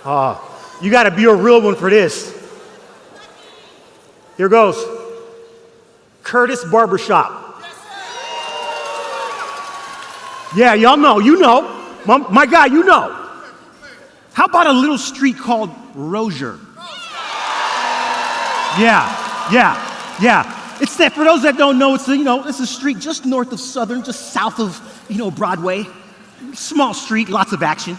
You got to be a real one for this. Here goes. Curtis Barbershop. Yeah, y'all know, you know. My guy, you know. How about a little street called Rozier? Yeah. It's that, for those that don't know, it's a street just north of Southern, just south of, Broadway. Small street, lots of action.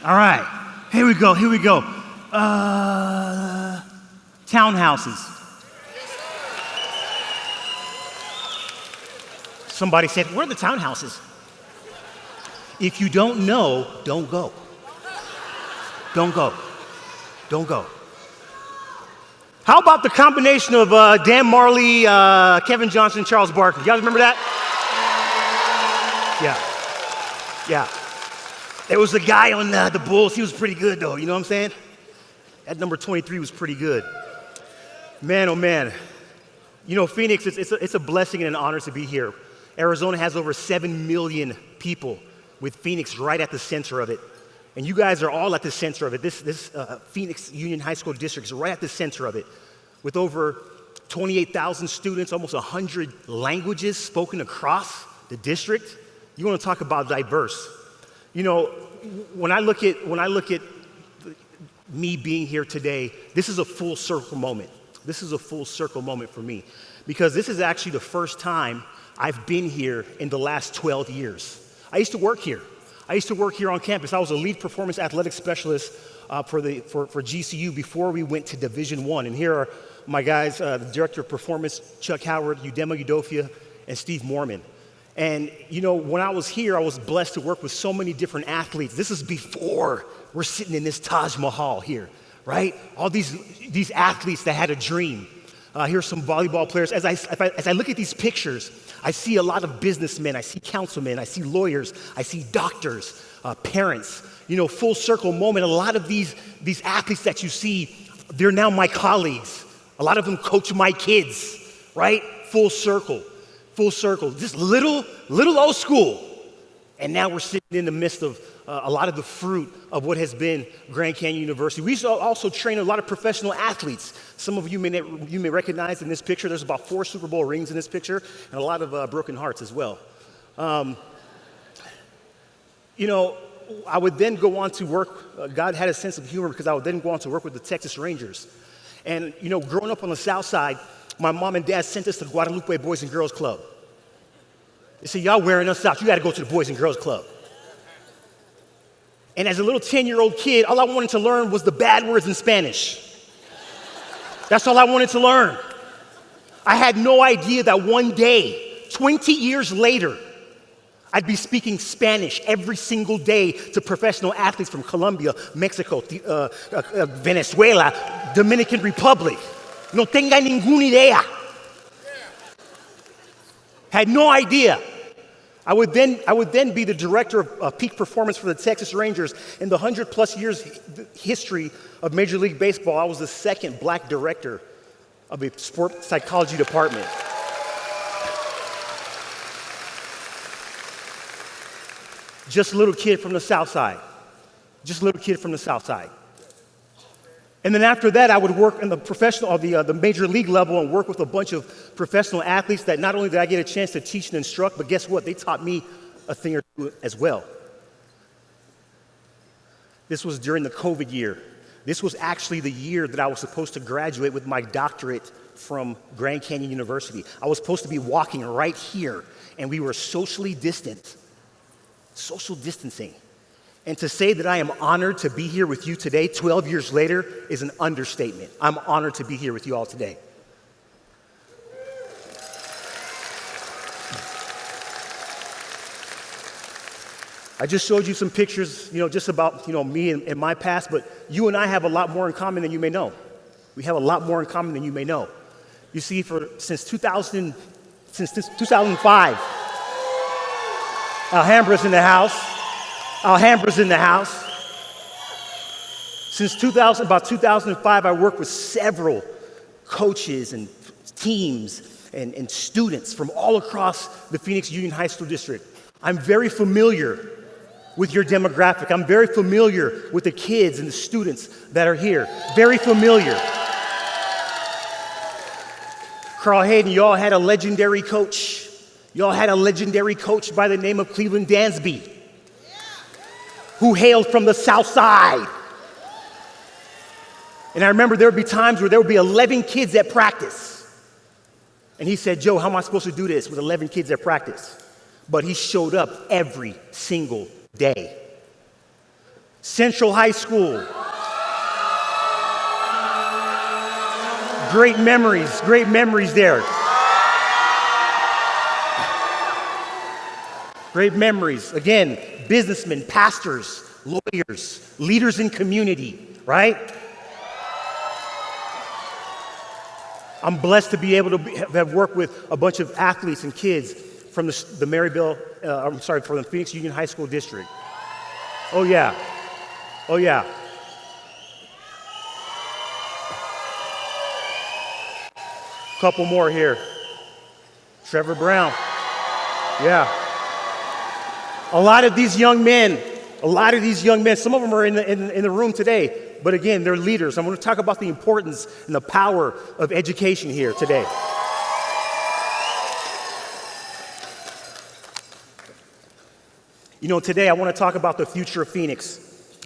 All right, here we go. Townhouses. Somebody said, where are the townhouses? If you don't know, don't go. Don't go. How about the combination of Dan Marley, Kevin Johnson, Charles Barkley? You guys remember that? Yeah. There was a guy on the Bulls. He was pretty good, though. You know what I'm saying? That number 23 was pretty good. Man, oh man. Phoenix, it's a blessing and an honor to be here. Arizona has over 7 million people, with Phoenix right at the center of it. And you guys are all at the center of it. This Phoenix Union High School District is right at the center of it, with over 28,000 students, almost 100 languages spoken across the district. You want to talk about diverse. When I look at me being here today, this is a full circle moment. This is a full circle moment for me, because this is actually the first time I've been here in the last 12 years. I used to work here. On campus. I was a lead performance athletics specialist for GCU before we went to Division I. And here are my guys, the director of performance, Chuck Howard, Udema Udofia, and Steve Mormon. And, when I was here, I was blessed to work with so many different athletes. This is before we're sitting in this Taj Mahal here, right? All these athletes that had a dream. Here's some volleyball players. As I look at these pictures, I see a lot of businessmen, I see councilmen, I see lawyers, I see doctors, parents. Full circle moment. A lot of these athletes that you see, they're now my colleagues. A lot of them coach my kids, right? Full circle. Just little old school. And now we're sitting in the midst of a lot of the fruit of what has been Grand Canyon University. We also train a lot of professional athletes. Some of you may recognize in this picture, there's about 4 Super Bowl rings in this picture, and a lot of broken hearts as well. I would then go on to work, God had a sense of humor, because I would then go on to work with the Texas Rangers. And, growing up on the South Side, my mom and dad sent us to Guadalupe Boys and Girls Club. They said, y'all wearing us out, you gotta go to the Boys and Girls Club. And as a little 10-year-old kid, all I wanted to learn was the bad words in Spanish. That's all I wanted to learn. I had no idea that one day, 20 years later, I'd be speaking Spanish every single day to professional athletes from Colombia, Mexico, Venezuela, Dominican Republic. No tenga ninguna idea. Had no idea. I would then be the director of peak performance for the Texas Rangers. In the 100+ years history of Major League Baseball, I was the second black director of a sport psychology department. Just a little kid from the South Side. And then after that, I would work in the professional, the major league level, and work with a bunch of professional athletes that not only did I get a chance to teach and instruct, but guess what? They taught me a thing or two as well. This was during the COVID year. This was actually the year that I was supposed to graduate with my doctorate from Grand Canyon University. I was supposed to be walking right here, and we were socially distant. Social distancing. And to say that I am honored to be here with you today, 12 years later, is an understatement. I'm honored to be here with you all today. I just showed you some pictures, just about, me and my past, but you and I have a lot more in common than you may know. We have a lot more in common than you may know. You see, since 2005, Alhambra's in the house. Since about 2005, I worked with several coaches and teams and students from all across the Phoenix Union High School District. I'm very familiar with your demographic. I'm very familiar with the kids and the students that are here. Very familiar. Carl Hayden, you all had a legendary coach. You all had a legendary coach by the name of Cleveland Dansby, who hailed from the South Side. And I remember there would be times where there would be 11 kids at practice. And he said, Joe, how am I supposed to do this with 11 kids at practice? But he showed up every single day. Central High School. Great memories there. Great memories. Again, businessmen, pastors, lawyers, leaders in community, right? I'm blessed to be able to have worked with a bunch of athletes and kids from the from the Phoenix Union High School District. Oh yeah. Couple more here. Trevor Brown. Yeah. A lot of these young men, some of them are in the room today, but again, they're leaders. I'm going to talk about the importance and the power of education here today. You know, today I want to talk about the future of Phoenix.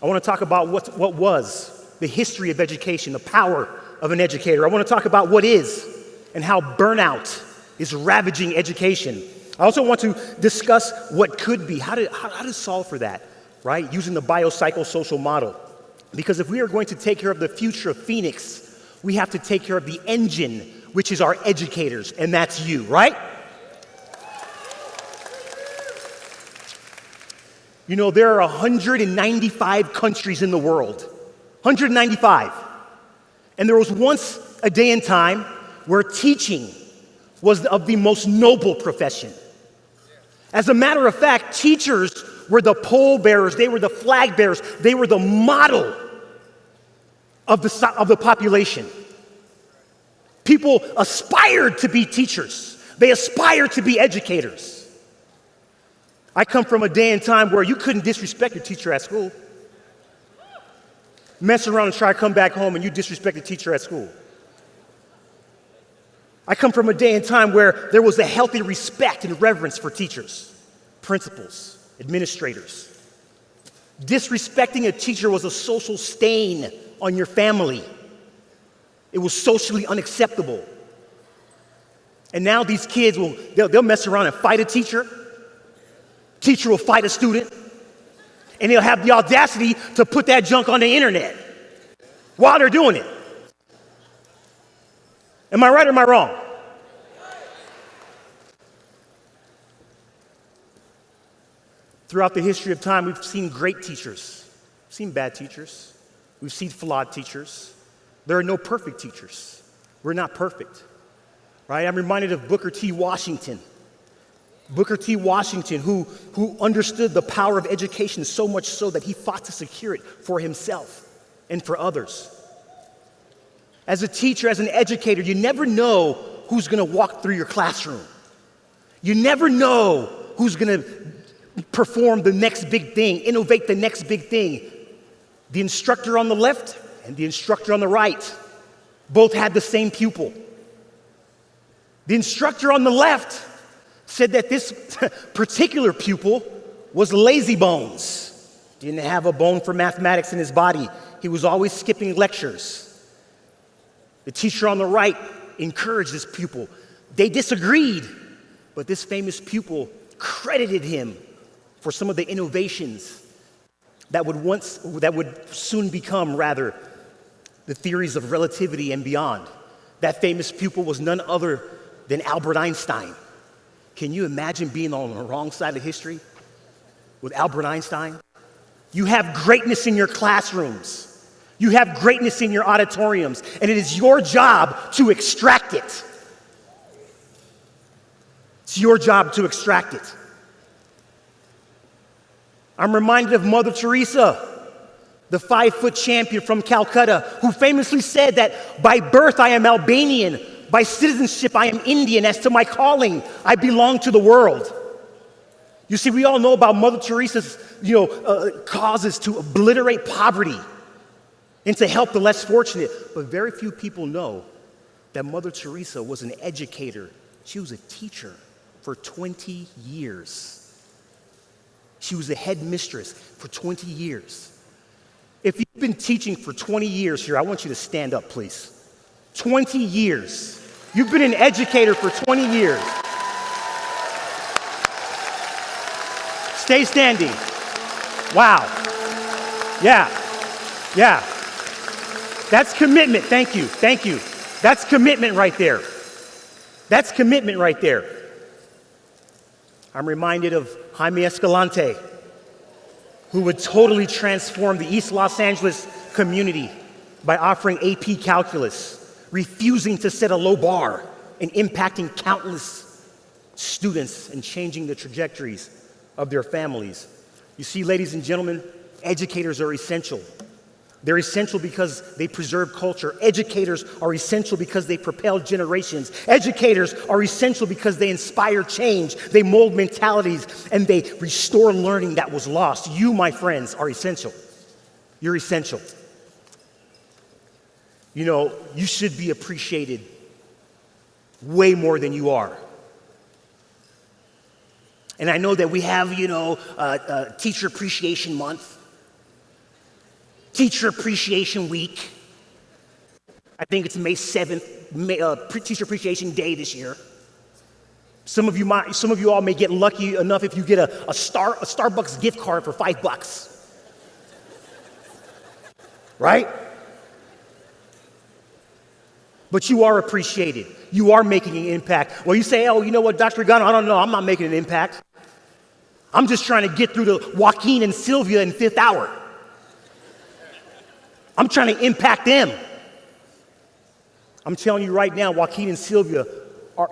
I want to talk about what was the history of education, the power of an educator. I want to talk about what is and how burnout is ravaging education. I also want to discuss what could be, how to solve for that, right? Using the biopsychosocial model. Because if we are going to take care of the future of Phoenix, we have to take care of the engine, which is our educators, and that's you, right? You know, there are 195 countries in the world. 195. And there was once a day and time where teaching was of the most noble profession. As a matter of fact, teachers were the pole bearers, they were the flag bearers, they were the model of the population. People aspired to be teachers. They aspired to be educators. I come from a day and time where you couldn't disrespect your teacher at school. Mess around and try to come back home and you disrespect the teacher at school. I come from a day and time where there was a healthy respect and reverence for teachers, principals, administrators. Disrespecting a teacher was a social stain on your family. It was socially unacceptable. And now these kids they'll mess around and fight a teacher. Teacher will fight a student. And they'll have the audacity to put that junk on the internet while they're doing it. Am I right or am I wrong? Throughout the history of time, we've seen great teachers. We've seen bad teachers. We've seen flawed teachers. There are no perfect teachers. We're not perfect, right? I'm reminded of Booker T. Washington. Booker T. Washington, who understood the power of education so much so that he fought to secure it for himself and for others. As a teacher, as an educator, you never know who's going to walk through your classroom. You never know who's going to perform the next big thing, innovate the next big thing. The instructor on the left and the instructor on the right both had the same pupil. The instructor on the left said that this particular pupil was lazy bones. Didn't have a bone for mathematics in his body. He was always skipping lectures. The teacher on the right encouraged this pupil. They disagreed, but this famous pupil credited him for some of the innovations that would soon become, rather, the theories of relativity and beyond. That famous pupil was none other than Albert Einstein. Can you imagine being on the wrong side of history with Albert Einstein? You have greatness in your classrooms. You have greatness in your auditoriums, and it is your job to extract it. It's your job to extract it. I'm reminded of Mother Teresa, the 5-foot champion from Calcutta, who famously said that by birth I am Albanian, by citizenship I am Indian, as to my calling I belong to the world. You see, we all know about Mother Teresa's, causes to obliterate poverty and to help the less fortunate. But very few people know that Mother Teresa was an educator. She was a teacher for 20 years. She was a headmistress for 20 years. If you've been teaching for 20 years here, I want you to stand up, please. 20 years. You've been an educator for 20 years. Stay standing. Wow. Yeah. That's commitment. Thank you. That's commitment right there. I'm reminded of Jaime Escalante, who would totally transform the East Los Angeles community by offering AP calculus, refusing to set a low bar, and impacting countless students and changing the trajectories of their families. You see, ladies and gentlemen, educators are essential. They're essential because they preserve culture. Educators are essential because they propel generations. Educators are essential because they inspire change, they mold mentalities, and they restore learning that was lost. You, my friends, are essential. You're essential. You should be appreciated way more than you are. And I know that we have, Teacher Appreciation Month. Teacher Appreciation Week. I think it's May 7th, Teacher Appreciation Day this year. Some of you all may get lucky enough if you get a Starbucks gift card for $5. Right? But you are appreciated. You are making an impact. Well, you say, oh, you know what, Dr. Igono, I don't know, I'm not making an impact. I'm just trying to get through to Joaquin and Sylvia in fifth hour. I'm trying to impact them. I'm telling you right now, Joaquin and Sylvia,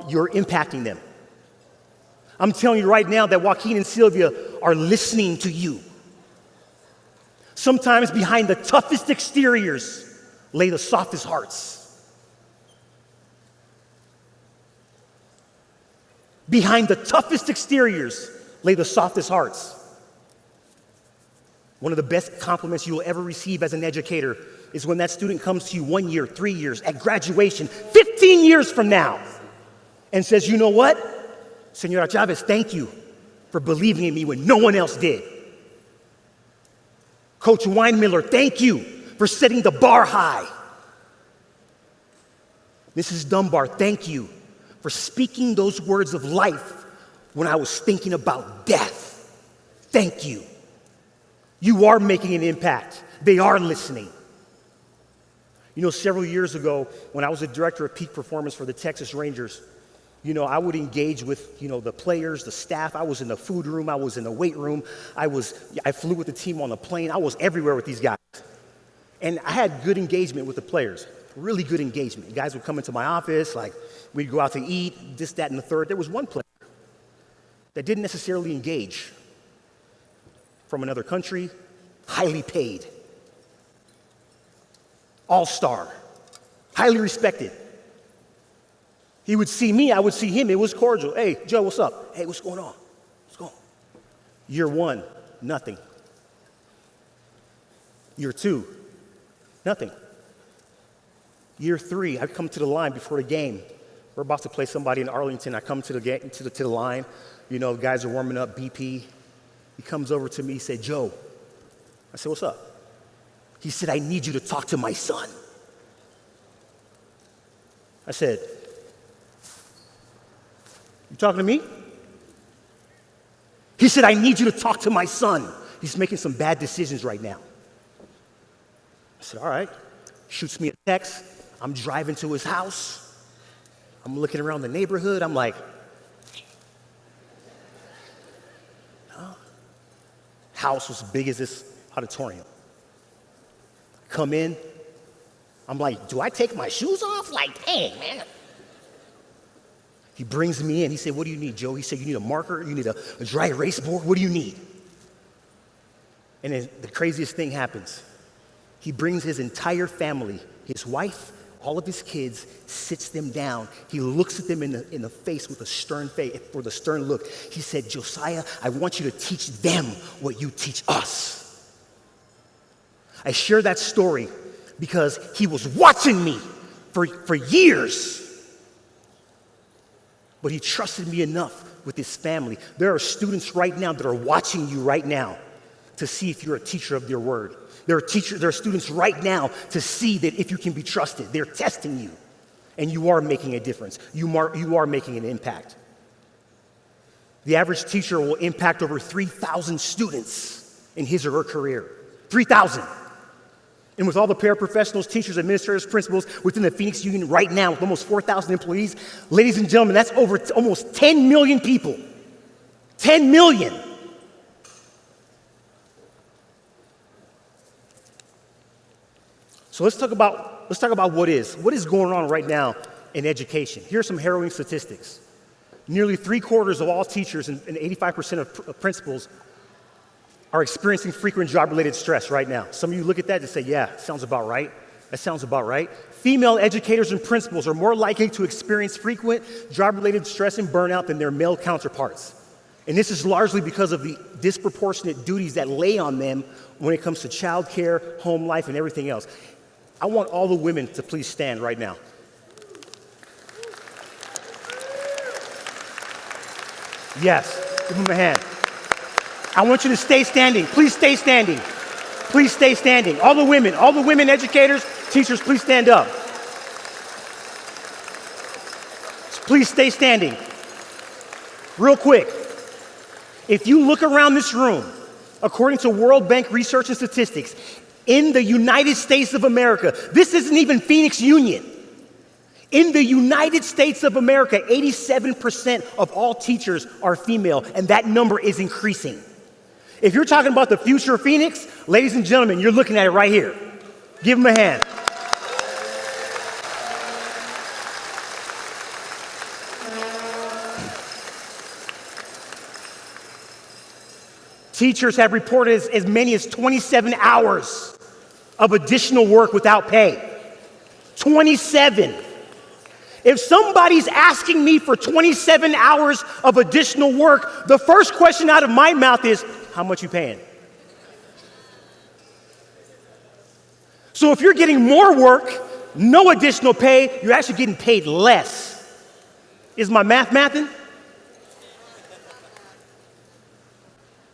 you're impacting them. I'm telling you right now that Joaquin and Sylvia are listening to you. Sometimes behind the toughest exteriors lay the softest hearts. Behind the toughest exteriors lay the softest hearts. One of the best compliments you will ever receive as an educator is when that student comes to you 1 year, 3 years, at graduation, 15 years from now, and says, you know what? Senora Chavez, thank you for believing in me when no one else did. Coach Weinmiller, thank you for setting the bar high. Mrs. Dunbar, thank you for speaking those words of life when I was thinking about death. Thank you. You are making an impact. They are listening. Several years ago, when I was the director of peak performance for the Texas Rangers, I would engage with, the players, the staff. I was in the food room. I was in the weight room. I flew with the team on the plane. I was everywhere with these guys. And I had good engagement with the players, really good engagement. Guys would come into my office, we'd go out to eat, this, that, and the third. There was one player that didn't necessarily engage. From another country, highly paid, all-star, highly respected. He would see me, I would see him. It was cordial. Hey, Joe, what's up? Hey, what's going on? What's going on? Year 1, nothing. Year 2, nothing. Year 3, I come to the line before the game. We're about to play somebody in Arlington. I come to the line. The guys are warming up, BP. He comes over to me, he said, Joe. I said, what's up? He said, I need you to talk to my son. I said, you talking to me? He said, I need you to talk to my son. He's making some bad decisions right now. I said, all right. Shoots me a text. I'm driving to his house. I'm looking around the neighborhood. I'm like, house was as big as this auditorium. Come in. I'm like, do I take my shoes off? Dang, man. He brings me in. He said, what do you need, Joe? He said, you need a marker? You need a dry erase board? What do you need? And then the craziest thing happens. He brings his entire family, his wife, all of his kids, sits them down. He looks at them in the face with a stern face, with a stern look. He said, Josiah, I want you to teach them what you teach us. I share that story because he was watching me for years. But he trusted me enough with his family. There are students right now that are watching you right now to see if you're a teacher of their word. There are students right now to see that if you can be trusted. They're testing you, and you are making a difference. You are making an impact. The average teacher will impact over 3,000 students in his or her career. 3,000. And with all the paraprofessionals, teachers, administrators, principals within the Phoenix Union right now, with almost 4,000 employees, ladies and gentlemen, that's over almost 10 million people. 10 million. So let's talk about what is going on right now in education. Here are some harrowing statistics. Nearly 3/4 of all teachers and 85% of principals are experiencing frequent job-related stress right now. Some of you look at that and say, yeah, sounds about right. That sounds about right. Female educators and principals are more likely to experience frequent job-related stress and burnout than their male counterparts. And this is largely because of the disproportionate duties that lay on them when it comes to childcare, home life, and everything else. I want all the women to please stand right now. Yes, give them a hand. I want you to stay standing. Please stay standing. Please stay standing. All the women educators, teachers, please stand up. Please stay standing. Real quick, if you look around this room, according to World Bank research and statistics, in the United States of America, this isn't even Phoenix Union. In the United States of America, 87% of all teachers are female, and that number is increasing. If you're talking about the future of Phoenix, ladies and gentlemen, you're looking at it right here. Give them a hand. Teachers have reported as many as 27 hours of additional work without pay. 27. If somebody's asking me for 27 hours of additional work, the first question out of my mouth is, how much you paying? So if you're getting more work, no additional pay, you're actually getting paid less. Is my math mathing?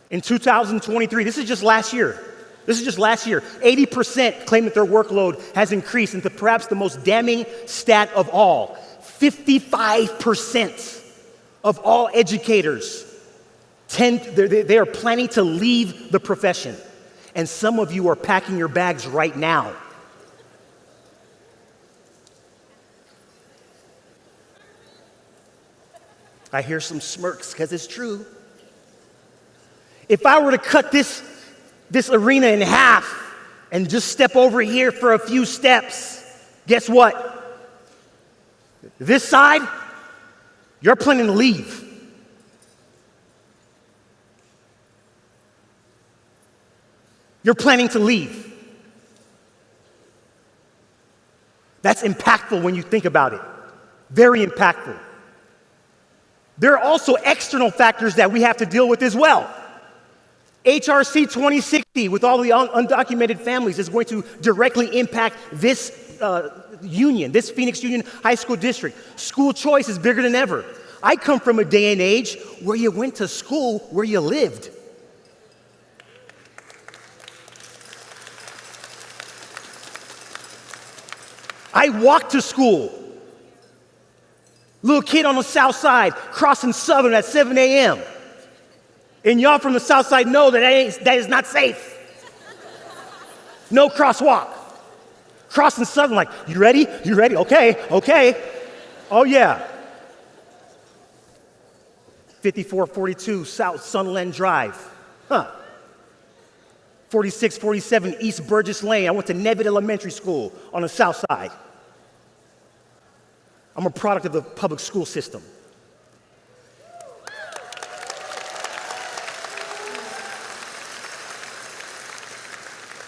In 2023, this is just last year, 80% claim that their workload has increased, and to perhaps the most damning stat of all, 55% of all educators they are planning to leave the profession. And some of you are packing your bags right now. I hear some smirks because it's true. If I were to cut this arena in half and just step over here for a few steps, guess what? This side, you're planning to leave. You're planning to leave. That's impactful when you think about it. Very impactful. There are also external factors that we have to deal with as well. HRC 2060, with all the undocumented families, is going to directly impact this union, this Phoenix Union High School District. School choice is bigger than ever. I come from a day and age where you went to school where you lived. I walked to school. Little kid on the south side, crossing Southern at 7 a.m. And y'all from the south side know that is not safe. No crosswalk. Crossing Southern like, you ready? You ready? Okay. Oh yeah. 5442 South Sunland Drive. 4647 East Burgess Lane. I went to Nevitt Elementary School on the south side. I'm a product of the public school system.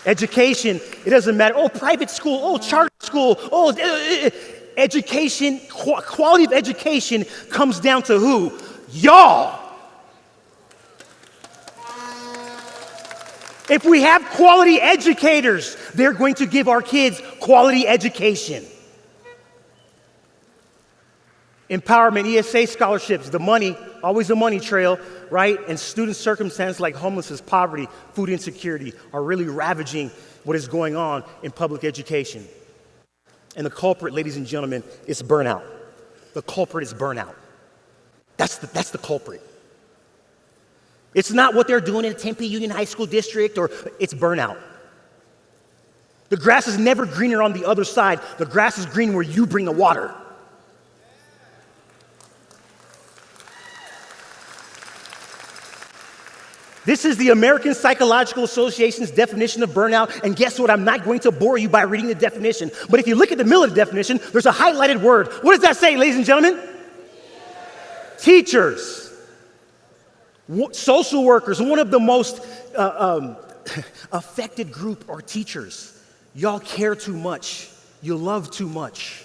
Education, it doesn't matter. Oh, private school, oh, charter school. Education, quality of education comes down to who? Y'all. If we have quality educators, they're going to give our kids quality education. Empowerment, ESA scholarships, the money, always the money trail, right? And student circumstances like homelessness, poverty, food insecurity are really ravaging what is going on in public education. And the culprit, ladies and gentlemen, is burnout. The culprit is burnout. That's the culprit. It's not what they're doing in Tempe Union High School District, or it's burnout. The grass is never greener on the other side. The grass is green where you bring the water. This is the American Psychological Association's definition of burnout, and guess what? I'm not going to bore you by reading the definition, but if you look at the middle of the definition, there's a highlighted word. What does that say, ladies and gentlemen? Teachers. Social workers, one of the most affected group are teachers. Y'all care too much. You love too much.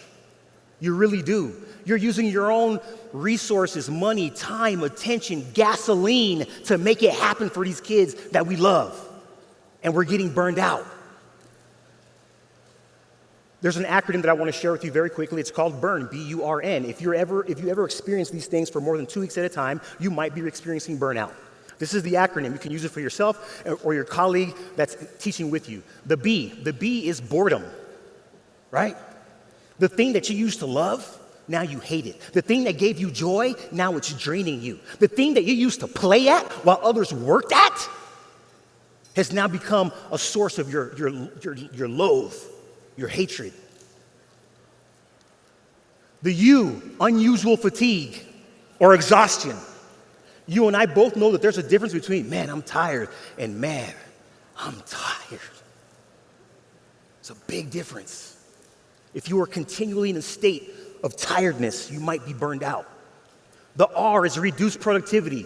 You really do. You're using your own resources, money, time, attention, gasoline to make it happen for these kids that we love. And we're getting burned out. There's an acronym that I want to share with you very quickly. It's called BURN, B-U-R-N. If you ever experience these things for more than 2 weeks at a time, you might be experiencing burnout. This is the acronym. You can use it for yourself or your colleague that's teaching with you. The B is boredom, right? The thing that you used to love, now you hate it. The thing that gave you joy, now it's draining you. The thing that you used to play at while others worked at has now become a source of your loathe, your hatred. The U, unusual fatigue or exhaustion. You and I both know that there's a difference between, man, I'm tired, and man, I'm tired. It's a big difference. If you are continually in a state of tiredness, you might be burned out. The R is reduced productivity.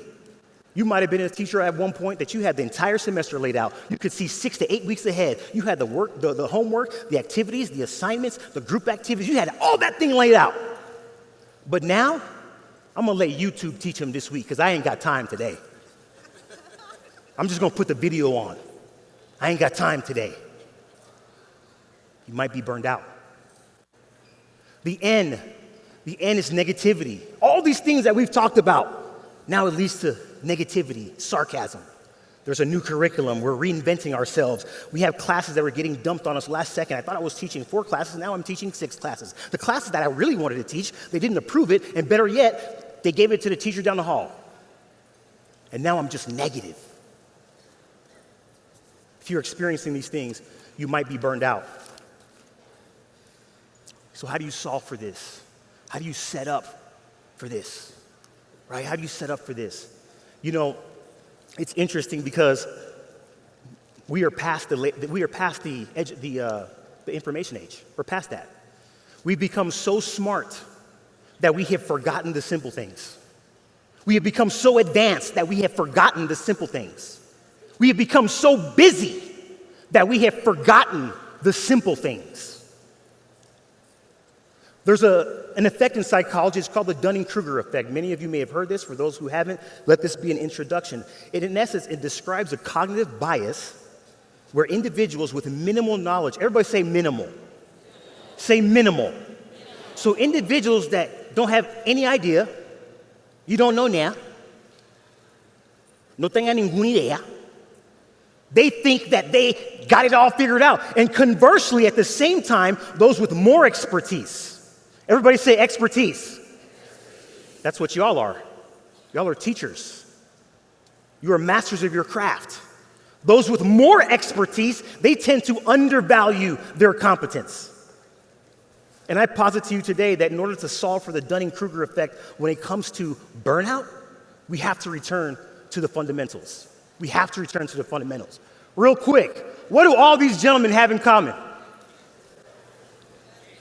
You might have been a teacher at one point that you had the entire semester laid out. You could see 6 to 8 weeks ahead. You had the work, the homework, the activities, the assignments, the group activities. You had all that thing laid out. But now, I'm gonna let YouTube teach them this week because I ain't got time today. I'm just gonna put the video on. I ain't got time today. You might be burned out. The N is negativity. All these things that we've talked about, now it leads to negativity, sarcasm. There's a new curriculum. We're reinventing ourselves. We have classes that were getting dumped on us last second. I thought I was teaching 4 classes. Now I'm teaching 6 classes. The classes that I really wanted to teach, they didn't approve it. And better yet, they gave it to the teacher down the hall. And now I'm just negative. If you're experiencing these things, you might be burned out. So how do you solve for this? How do you set up for this? Right? How do you set up for this? You know, it's interesting because we are past the information age. We're past that. We've become so smart that we have forgotten the simple things. We have become so advanced that we have forgotten the simple things. We have become so busy that we have forgotten the simple things. There's an effect in psychology. It's called the Dunning-Kruger effect. Many of you may have heard this. For those who haven't, let this be an introduction. In essence, it describes a cognitive bias where individuals with minimal knowledge, everybody say minimal. Say minimal. So individuals that don't have any idea, you don't know now, no tenga ninguna idea, they think that they got it all figured out. And conversely, at the same time, those with more expertise, everybody say expertise. That's what y'all are. Y'all are teachers. You are masters of your craft. Those with more expertise, they tend to undervalue their competence. And I posit to you today that in order to solve for the Dunning-Kruger effect when it comes to burnout, we have to return to the fundamentals. We have to return to the fundamentals. Real quick, what do all these gentlemen have in common?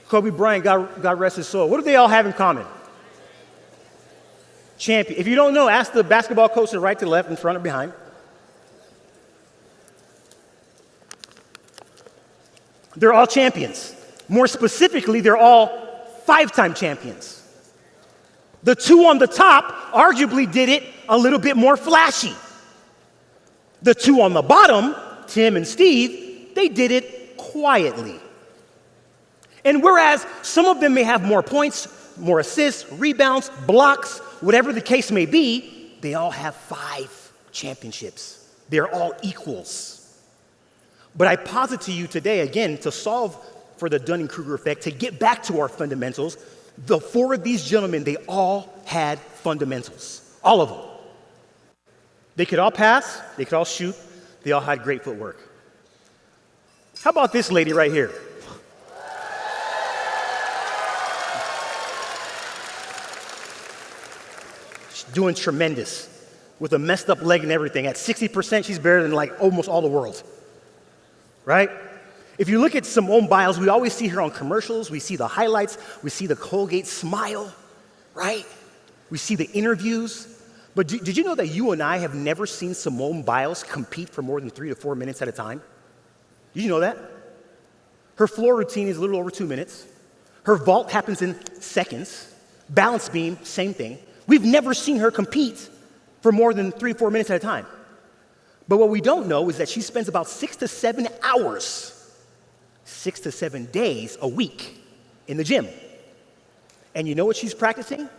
Kobe Bryant, God rest his soul. What do they all have in common? Champion. If you don't know, ask the basketball coach to right to left, in front or behind. They're all champions. More specifically, they're all 5-time champions. The two on the top arguably did it a little bit more flashy. The two on the bottom, Tim and Steve, they did it quietly. And whereas some of them may have more points, more assists, rebounds, blocks, whatever the case may be, they all have 5 championships. They're all equals. But I posit to you today, again, to solve for the Dunning-Kruger effect, to get back to our fundamentals, the 4 of these gentlemen, they all had fundamentals. All of them. They could all pass, they could all shoot, they all had great footwork. How about this lady right here? She's doing tremendous with a messed up leg and everything. At 60%, she's better than like almost all the world, right? If you look at Simone Biles, we always see her on commercials, we see the highlights, we see the Colgate smile, right? We see the interviews. But did you know that you and I have never seen Simone Biles compete for more than 3 to 4 minutes at a time? Did you know that? Her floor routine is a little over 2 minutes. Her vault happens in seconds. Balance beam, same thing. We've never seen her compete for more than 3 to 4 minutes at a time. But what we don't know is that she spends about 6 to 7 hours, 6 to 7 days a week in the gym. And you know what she's practicing?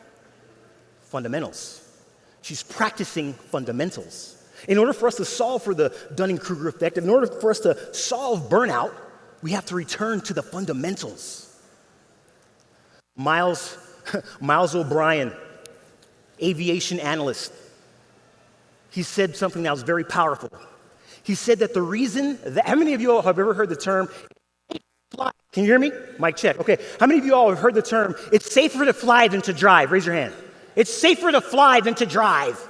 Fundamentals. She's practicing fundamentals. In order for us to solve for the Dunning-Kruger effect, in order for us to solve burnout, we have to return to the fundamentals. Miles O'Brien, aviation analyst, he said something that was very powerful. He said that the reason that, how many of you all have ever heard the term fly? Can you hear me? Mic check. Okay. How many of you all have heard the term, it's safer to fly than to drive? Raise your hand. It's safer to fly than to drive.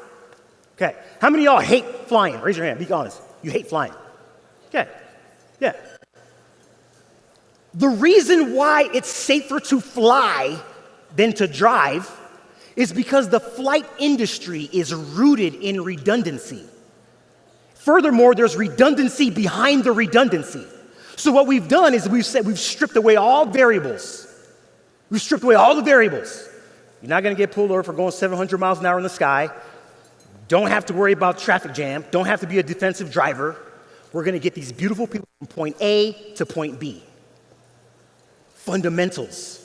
Okay. How many of y'all hate flying? Raise your hand. Be honest. You hate flying. Okay. Yeah. The reason why it's safer to fly than to drive is because the flight industry is rooted in redundancy. Furthermore, there's redundancy behind the redundancy. So what we've done is we've stripped away all variables. We've stripped away all the variables. You're not going to get pulled over for going 700 miles an hour in the sky. Don't have to worry about traffic jam. Don't have to be a defensive driver. We're going to get these beautiful people from point A to point B. Fundamentals.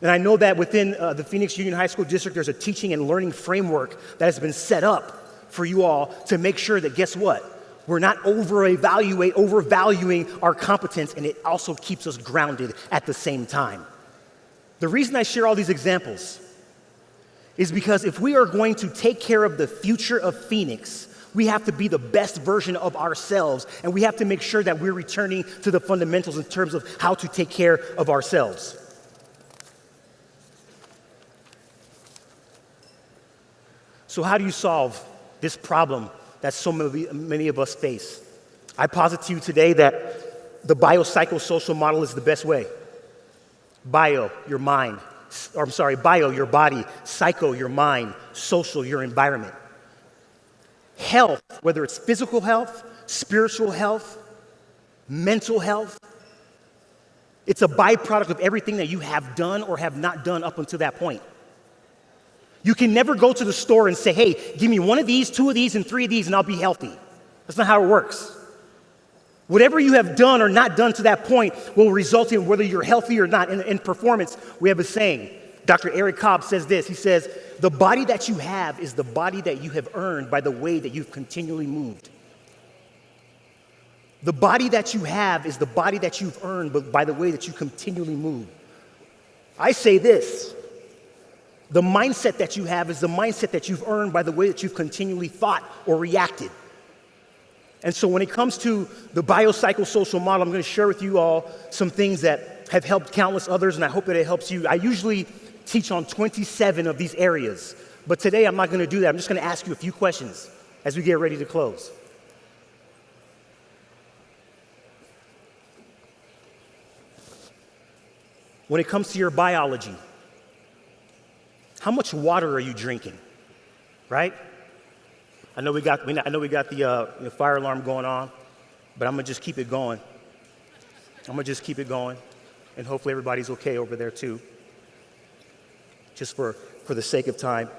And I know that within the Phoenix Union High School District, there's a teaching and learning framework that has been set up for you all to make sure that, guess what? We're not overvaluing our competence, and it also keeps us grounded at the same time. The reason I share all these examples is because if we are going to take care of the future of Phoenix, we have to be the best version of ourselves, and we have to make sure that we're returning to the fundamentals in terms of how to take care of ourselves. So how do you solve this problem that so many of us face? I posit to you today that the biopsychosocial model is the best way. Bio, your mind. Bio, your body. Psycho, your mind. Social, your environment. Health, whether it's physical health, spiritual health, mental health, it's a byproduct of everything that you have done or have not done up until that point. You can never go to the store and say, hey, give me 1 of these, 2 of these, and 3 of these, and I'll be healthy. That's not how it works. Whatever you have done or not done to that point will result in whether you're healthy or not. In performance, we have a saying. Dr. Eric Cobb says this. He says, the body that you have is the body that you have earned by the way that you've continually moved. The body that you have is the body that you've earned by the way that you continually move. I say this. The mindset that you have is the mindset that you've earned by the way that you've continually thought or reacted. And so when it comes to the biopsychosocial model, I'm going to share with you all some things that have helped countless others, and I hope that it helps you. I usually teach on 27 of these areas, but today I'm not going to do that. I'm just going to ask you a few questions as we get ready to close. When it comes to your biology, how much water are you drinking, right? I know we got the fire alarm going on, but I'm gonna just keep it going. And hopefully everybody's okay over there too, just for the sake of time.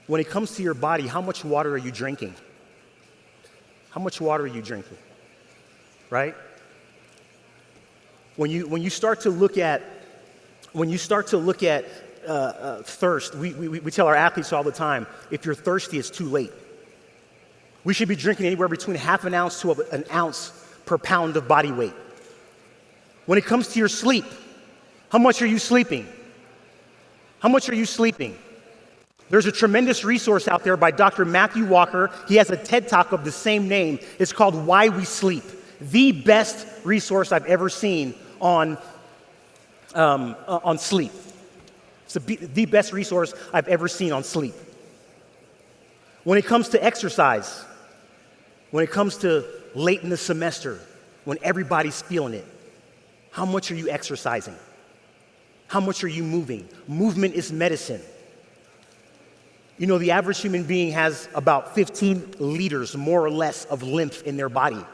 When it comes to your body, how much water are you drinking? How much water are you drinking? Right? When you start to look at thirst, we tell our athletes all the time, if you're thirsty, it's too late. We should be drinking anywhere between half an ounce to an ounce per pound of body weight. When it comes to your sleep, how much are you sleeping? How much are you sleeping? There's a tremendous resource out there by Dr. Matthew Walker. He has a TED Talk of the same name. It's called Why We Sleep. The best resource I've ever seen on sleep. It's the best resource I've ever seen on sleep. When it comes to exercise, when it comes to late in the semester, when everybody's feeling it, how much are you exercising? How much are you moving? Movement is medicine. You know, the average human being has about 15 liters, more or less, of lymph in their body.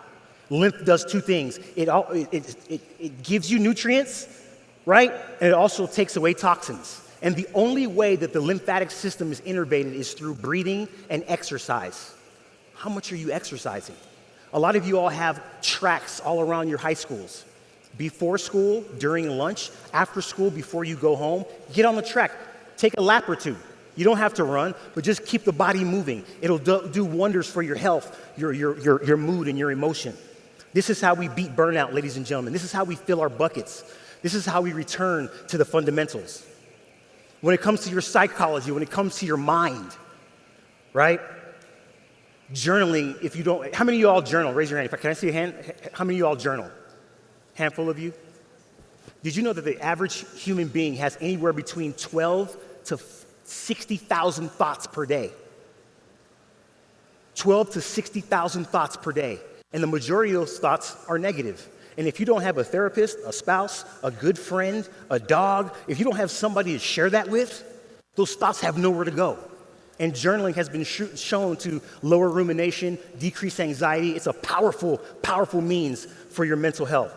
Lymph does two things. It gives you nutrients, right? And it also takes away toxins. And the only way that the lymphatic system is innervated is through breathing and exercise. How much are you exercising? A lot of you all have tracks all around your high schools. Before school, during lunch, after school, before you go home, get on the track. Take a lap or two. You don't have to run, but just keep the body moving. It'll do wonders for your health, your mood, and your emotion. This is how we beat burnout, ladies and gentlemen. This is how we fill our buckets. This is how we return to the fundamentals. When it comes to your psychology, when it comes to your mind, right? Journaling, if you don't, how many of you all journal? Raise your hand. Can I see a hand? How many of you all journal? Handful of you? Did you know that the average human being has anywhere between 12 to 60,000 thoughts per day? 12 to 60,000 thoughts per day. And the majority of those thoughts are negative. And if you don't have a therapist, a spouse, a good friend, a dog, if you don't have somebody to share that with, those thoughts have nowhere to go. And journaling has been shown to lower rumination, decrease anxiety. It's a powerful, powerful means for your mental health.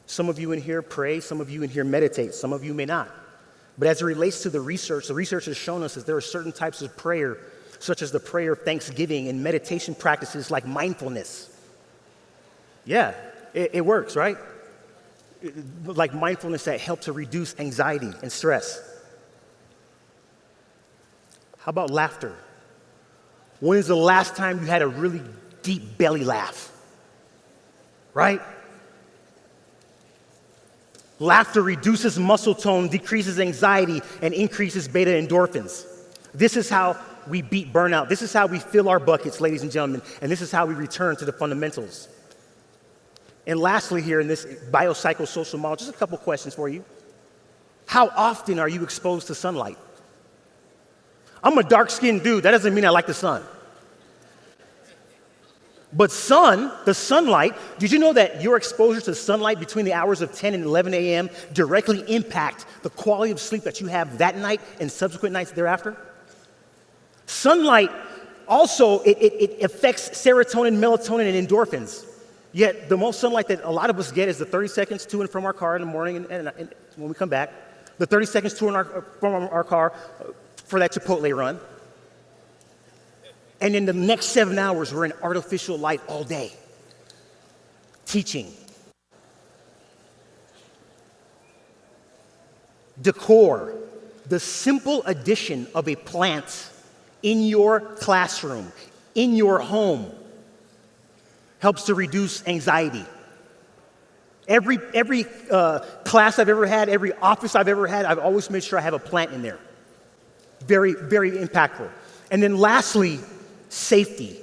Some of you in here pray, some of you in here meditate, some of you may not. But as it relates to the research has shown us that there are certain types of prayer, such as the prayer of thanksgiving and meditation practices like mindfulness. Yeah, it works, right? Like mindfulness that help to reduce anxiety and stress. How about laughter? When is the last time you had a really deep belly laugh? Right? Laughter reduces muscle tone, decreases anxiety, and increases beta endorphins. This is how we beat burnout. This is how we fill our buckets, ladies and gentlemen, and this is how we return to the fundamentals. And lastly here in this biopsychosocial model, just a couple questions for you. How often are you exposed to sunlight? I'm a dark-skinned dude. That doesn't mean I like the sun. But the sunlight, did you know that your exposure to sunlight between the hours of 10 and 11 a.m. directly impact the quality of sleep that you have that night and subsequent nights thereafter? Sunlight also, it affects serotonin, melatonin, and endorphins. Yet the most sunlight that a lot of us get is the 30 seconds to and from our car in the morning and when we come back, the 30 seconds to and from our car for that Chipotle run. And in the next 7 hours, we're in artificial light all day, teaching. Decor, the simple addition of a plant in your classroom, in your home, helps to reduce anxiety. Every class I've ever had, every office I've ever had, I've always made sure I have a plant in there. Very, very impactful. And then lastly, safety.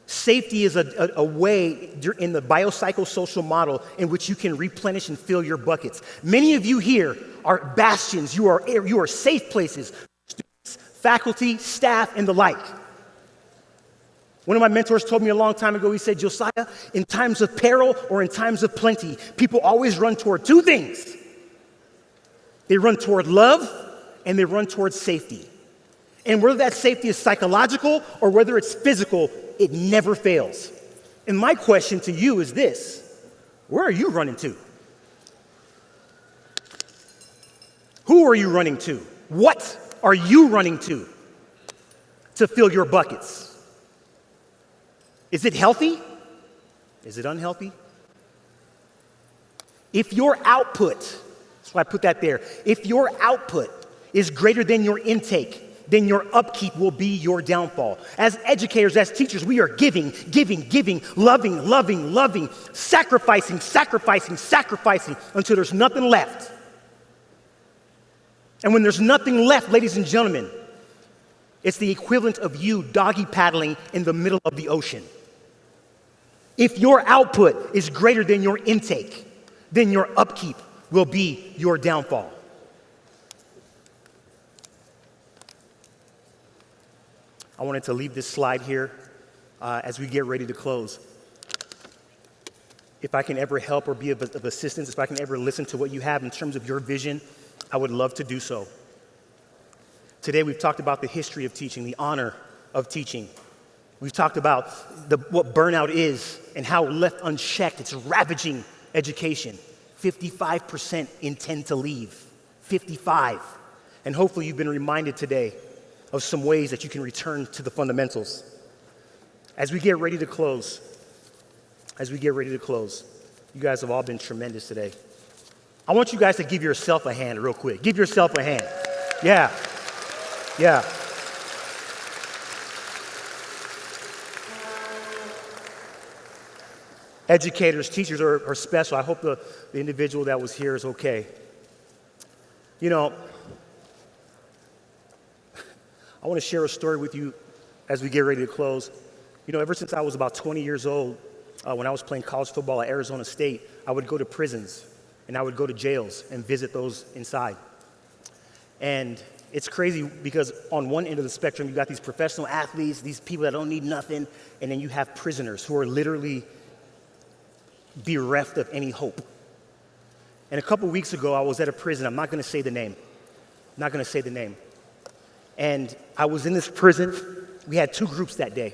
Safety is a way in the biopsychosocial model in which you can replenish and fill your buckets. Many of you here are bastions. You are safe places, students, faculty, staff, and the like. One of my mentors told me a long time ago, he said, Josiah, in times of peril or in times of plenty, people always run toward two things. They run toward love and they run towards safety. And whether that safety is psychological or whether it's physical, it never fails. And my question to you is this: where are you running to? Who are you running to? What are you running to fill your buckets? Is it healthy? Is it unhealthy? If your output, that's why I put that there, if your output is greater than your intake, then your upkeep will be your downfall. As educators, as teachers, we are giving, loving, sacrificing until there's nothing left. And when there's nothing left, ladies and gentlemen, it's the equivalent of you doggy paddling in the middle of the ocean. If your output is greater than your intake, then your upkeep will be your downfall. I wanted to leave this slide here as we get ready to close. If I can ever help or be of assistance, if I can ever listen to what you have in terms of your vision, I would love to do so. Today we've talked about the history of teaching, the honor of teaching. We've talked about what burnout is and how left unchecked, it's ravaging education. 55% intend to leave. 55. And hopefully you've been reminded today of some ways that you can return to the fundamentals. As we get ready to close, you guys have all been tremendous today. I want you guys to give yourself a hand real quick. Give yourself a hand. Yeah. Educators, teachers are special. I hope the individual that was here is okay. You know, I want to share a story with you as we get ready to close. You know, ever since I was about 20 years old, when I was playing college football at Arizona State, I would go to prisons and I would go to jails and visit those inside. And it's crazy because on one end of the spectrum, you've got these professional athletes, these people that don't need nothing, and then you have prisoners who are literally bereft of any hope. And a couple weeks ago, I was at a prison. I'm not going to say the name. And I was in this prison. We had two groups that day.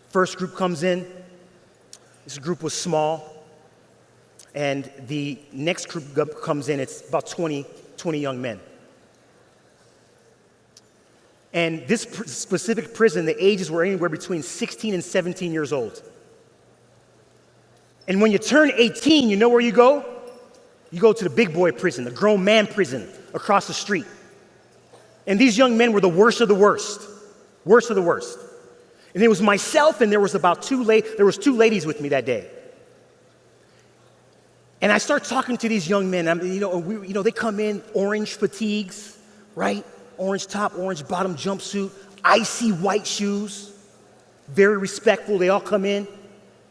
First group comes in. This group was small. And the next group comes in. It's about 20 young men. And this specific prison, the ages were anywhere between 16 and 17 years old. And when you turn 18, you know where you go? You go to the big boy prison, the grown man prison across the street. And these young men were the worst of the worst. Worst of the worst. And it was myself and there was two ladies with me that day. And I start talking to these young men. They come in, orange fatigues, right? Orange top, orange bottom jumpsuit, icy white shoes, very respectful. They all come in.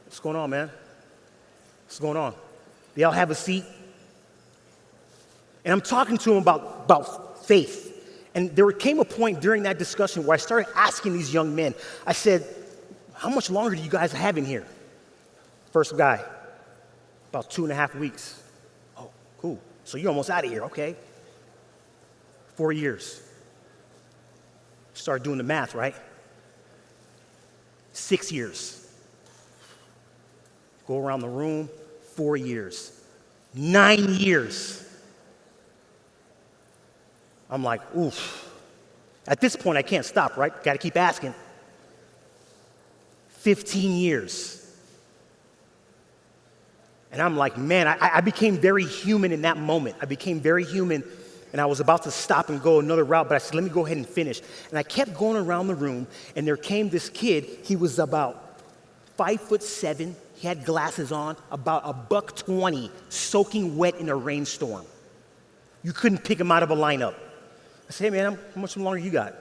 What's going on, man? What's going on? They all have a seat. And I'm talking to them about faith. And there came a point during that discussion where I started asking these young men, I said, how much longer do you guys have in here? First guy, about 2.5 weeks. Oh, cool. So you're almost out of here, okay. 4 years. Start doing the math, right? 6 years. Go around the room, 4 years. 9 years. I'm like, oof. At this point, I can't stop, right? Got to keep asking. 15 years. And I'm like, man, I became very human in that moment. I became very human, and I was about to stop and go another route, but I said, let me go ahead and finish. And I kept going around the room, and there came this kid. He was about 5'7". He had glasses on, about $120, soaking wet in a rainstorm. You couldn't pick him out of a lineup. I said, hey, man, how much longer you got?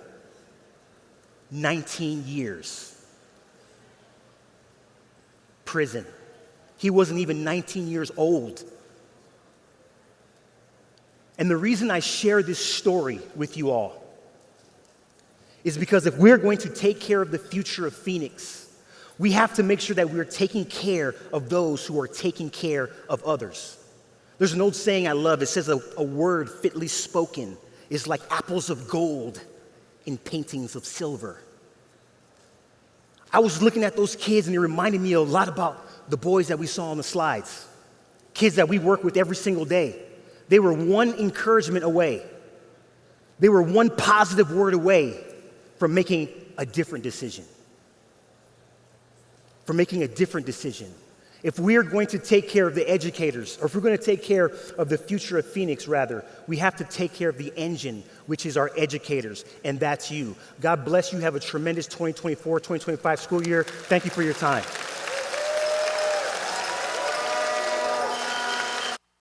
19 years. Prison. He wasn't even 19 years old. And the reason I share this story with you all is because if we're going to take care of the future of Phoenix, we have to make sure that we're taking care of those who are taking care of others. There's an old saying I love. It says a word fitly spoken is like apples of gold in paintings of silver. I was looking at those kids and it reminded me a lot about the boys that we saw on the slides, kids that we work with every single day. They were one encouragement away. They were one positive word away from making a different decision. From making a different decision. If we are going to take care of the educators, or if we're going to take care of the future of Phoenix, rather, we have to take care of the engine, which is our educators, and that's you. God bless you. Have a tremendous 2024-2025 school year. Thank you for your time.